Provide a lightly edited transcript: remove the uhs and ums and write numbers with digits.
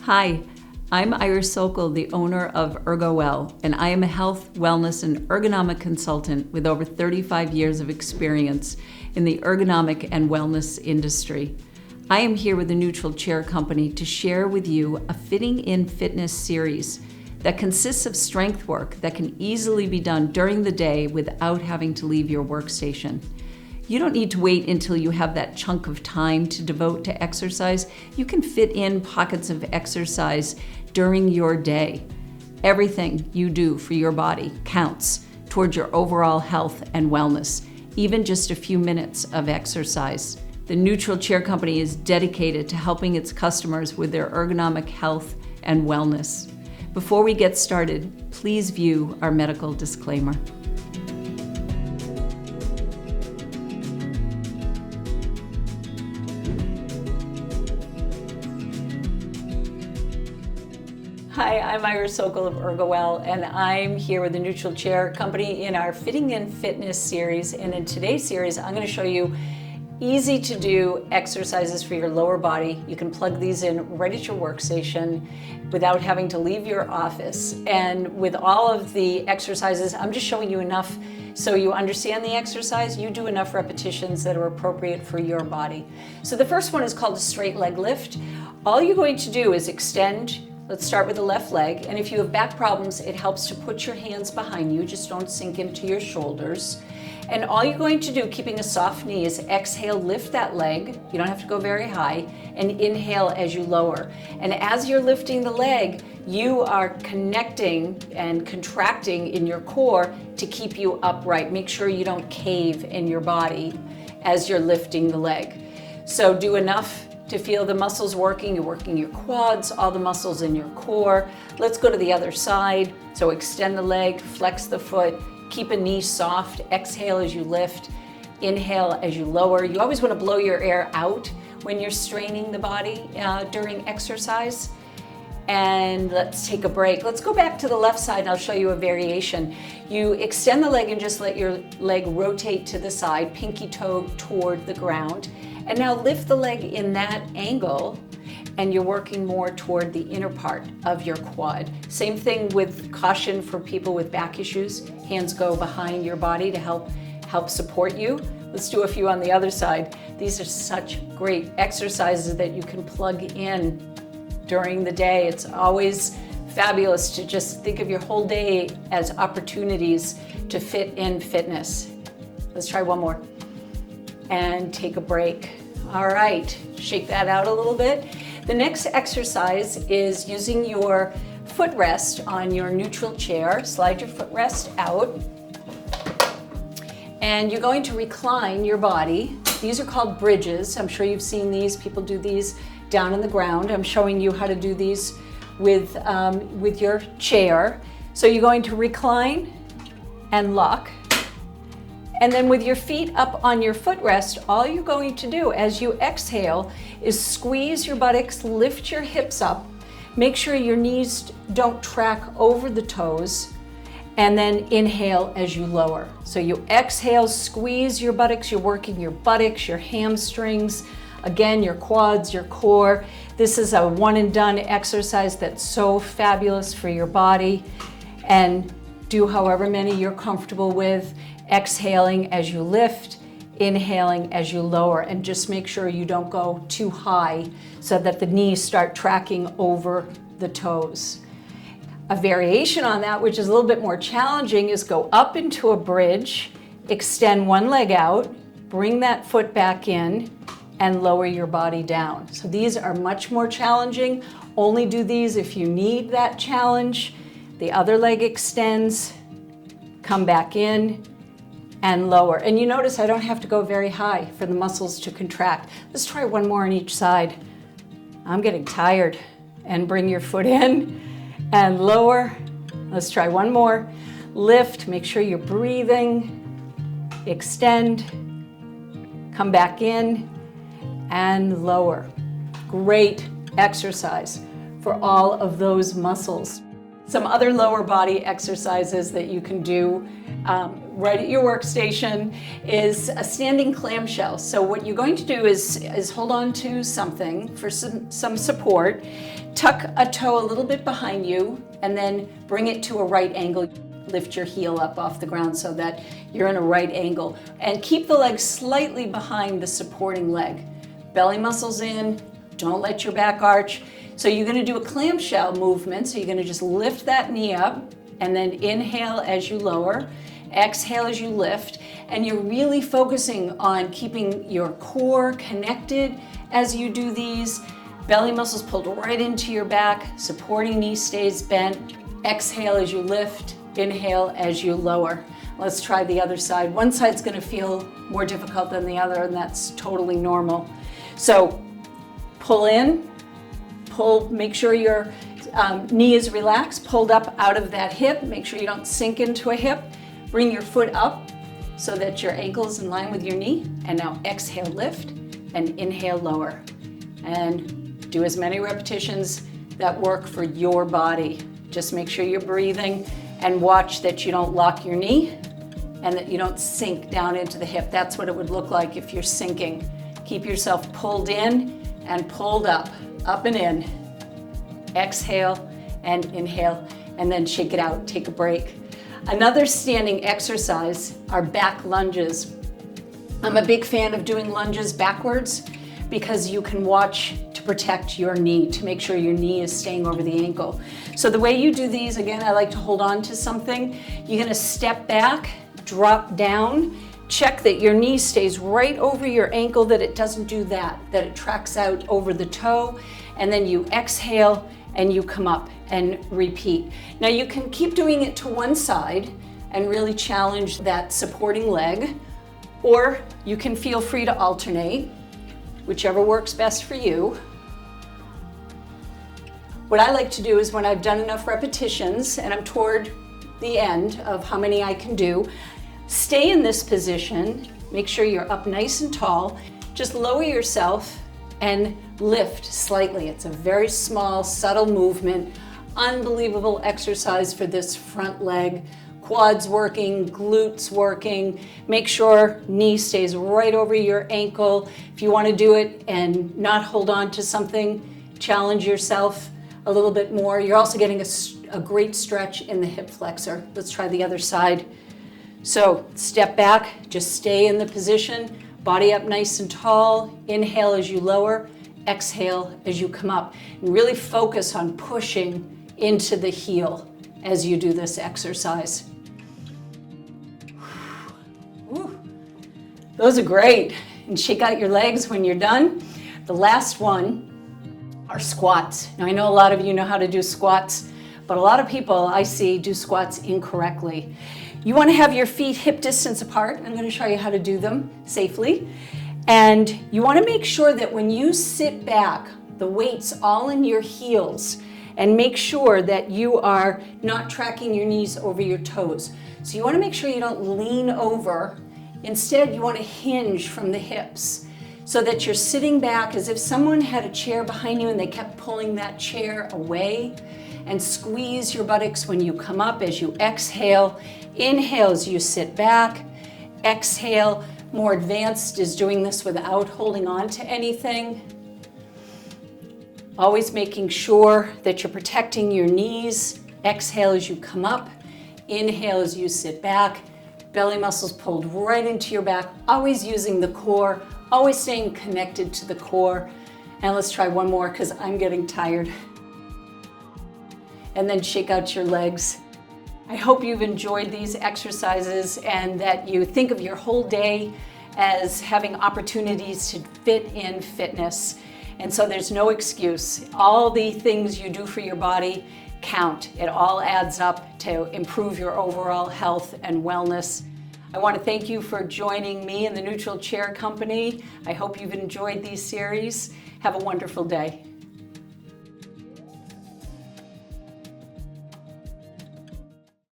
Hi, I'm Iris Sokol, the owner of ErgoWell, and I am a health, wellness, and ergonomic consultant with over 35 years of experience in the ergonomic and wellness industry. I am here with the Newtral Chair Company to share with you a Fitting in Fitness series that consists of strength work that can easily be done during the day without having to leave your workstation. You don't need to wait until you have that chunk of time to devote to exercise. You can fit in pockets of exercise during your day. Everything you do for your body counts towards your overall health and wellness, even just a few minutes of exercise. The Newtral Chair Company is dedicated to helping its customers with their ergonomic health and wellness. Before we get started, please view our medical disclaimer. Hi, I'm Iris Sokol of ErgoWell, and I'm here with the Newtral Chair Company in our Fitting in Fitness series. And in today's series, I'm going to show you easy to do exercises for your lower body. You can plug these in right at your workstation without having to leave your office. And with all of the exercises, I'm just showing you enough so you understand the exercise. You do enough repetitions that are appropriate for your body. So the first one is called a straight leg lift. All you're going to do is extend. Let's start with the left leg, and if you have back problems, it helps to put your hands behind you, just don't sink into your shoulders. And all you're going to do, keeping a soft knee, is exhale, lift that leg, you don't have to go very high, and inhale as you lower. And as you're lifting the leg, you are connecting and contracting in your core to keep you upright. Make sure you don't cave in your body as you're lifting the leg. So do enough to feel the muscles working. You're working your quads, all the muscles in your core. Let's go to the other side. So extend the leg, flex the foot, keep a knee soft, exhale as you lift, inhale as you lower. You always want to blow your air out when you're straining the body during exercise. And let's take a break. Let's go back to the left side and I'll show you a variation. You extend the leg and just let your leg rotate to the side, pinky toe toward the ground. And now lift the leg in that angle, and you're working more toward the inner part of your quad. Same thing with caution for people with back issues. Hands go behind your body to help support you. Let's do a few on the other side. These are such great exercises that you can plug in during the day. It's always fabulous to just think of your whole day as opportunities to fit in fitness. Let's try one more. And take a break. All right, shake that out a little bit. The next exercise is using your footrest on your neutral chair. Slide your footrest out. And you're going to recline your body. These are called bridges. I'm sure you've seen these. People do these down on the ground. I'm showing you how to do these with your chair. So you're going to recline and lock. And then with your feet up on your footrest, all you're going to do as you exhale is squeeze your buttocks, lift your hips up, make sure your knees don't track over the toes, and then inhale as you lower. So you exhale, squeeze your buttocks, you're working your buttocks, your hamstrings, again, your quads, your core. This is a one and done exercise that's so fabulous for your body. And do however many you're comfortable with. Exhaling as you lift, inhaling as you lower, and just make sure you don't go too high so that the knees start tracking over the toes. A variation on that, which is a little bit more challenging, is go up into a bridge, extend one leg out, bring that foot back in, and lower your body down. So these are much more challenging. Only do these if you need that challenge. The other leg extends, come back in, and lower. And you notice I don't have to go very high for the muscles to contract. Let's try one more on each side. I'm getting tired. And bring your foot in and lower. Let's try one more. Lift, make sure you're breathing. Extend, come back in, and lower. Great exercise for all of those muscles. Some other lower body exercises that you can do right at your workstation is a standing clamshell. So what you're going to do is hold on to something for some support, tuck a toe a little bit behind you, and then bring it to a right angle. Lift your heel up off the ground so that you're in a right angle. And keep the leg slightly behind the supporting leg. Belly muscles in, don't let your back arch. So you're gonna do a clamshell movement, so you're gonna just lift that knee up, and then inhale as you lower, exhale as you lift, and you're really focusing on keeping your core connected as you do these. Belly muscles pulled right into your back, supporting knee stays bent. Exhale as you lift, inhale as you lower. Let's try the other side. One side's gonna feel more difficult than the other, and that's totally normal. So pull in, make sure your knee is relaxed, pulled up out of that hip. Make sure you don't sink into a hip. Bring your foot up so that your ankle is in line with your knee. And now exhale, lift, and inhale, lower. And do as many repetitions that work for your body. Just make sure you're breathing and watch that you don't lock your knee and that you don't sink down into the hip. That's what it would look like if you're sinking. Keep yourself pulled in and pulled up and in. Exhale and inhale, and then shake it out, take a break. Another standing exercise are back lunges. I'm a big fan of doing lunges backwards because you can watch to protect your knee, to make sure your knee is staying over the ankle. So the way you do these, again, I like to hold on to something. You're gonna step back, drop down, check that your knee stays right over your ankle, that it doesn't do that it tracks out over the toe, and then you exhale and you come up and repeat. Now you can keep doing it to one side and really challenge that supporting leg, or you can feel free to alternate, whichever works best for you. What I like to do is when I've done enough repetitions and I'm toward the end of how many I can do, stay in this position, make sure you're up nice and tall, just lower yourself and lift slightly. It's a very small, subtle movement, unbelievable exercise for this front leg. Quads working, glutes working. Make sure knee stays right over your ankle. If you want to do it and not hold on to something, challenge yourself a little bit more. You're also getting a great stretch in the hip flexor. Let's try the other side. So step back, just stay in the position, body up nice and tall. Inhale as you lower, exhale as you come up. And really focus on pushing into the heel as you do this exercise. Whew. Those are great. And shake out your legs when you're done. The last one are squats. Now I know a lot of you know how to do squats, but a lot of people I see do squats incorrectly. You want to have your feet hip distance apart. I'm going to show you how to do them safely. And you want to make sure that when you sit back, the weight's all in your heels, and make sure that you are not tracking your knees over your toes. So you want to make sure you don't lean over. Instead, you want to hinge from the hips so that you're sitting back as if someone had a chair behind you and they kept pulling that chair away. And squeeze your buttocks when you come up as you exhale. Inhale as you sit back. Exhale. More advanced is doing this without holding on to anything. Always making sure that you're protecting your knees. Exhale as you come up. Inhale as you sit back. Belly muscles pulled right into your back. Always using the core. Always staying connected to the core. And let's try one more because I'm getting tired. And then shake out your legs. I hope you've enjoyed these exercises and that you think of your whole day as having opportunities to fit in fitness. And so there's no excuse. All the things you do for your body count. It all adds up to improve your overall health and wellness. I want to thank you for joining me in the Newtral Chair Company. I hope you've enjoyed these series. Have a wonderful day.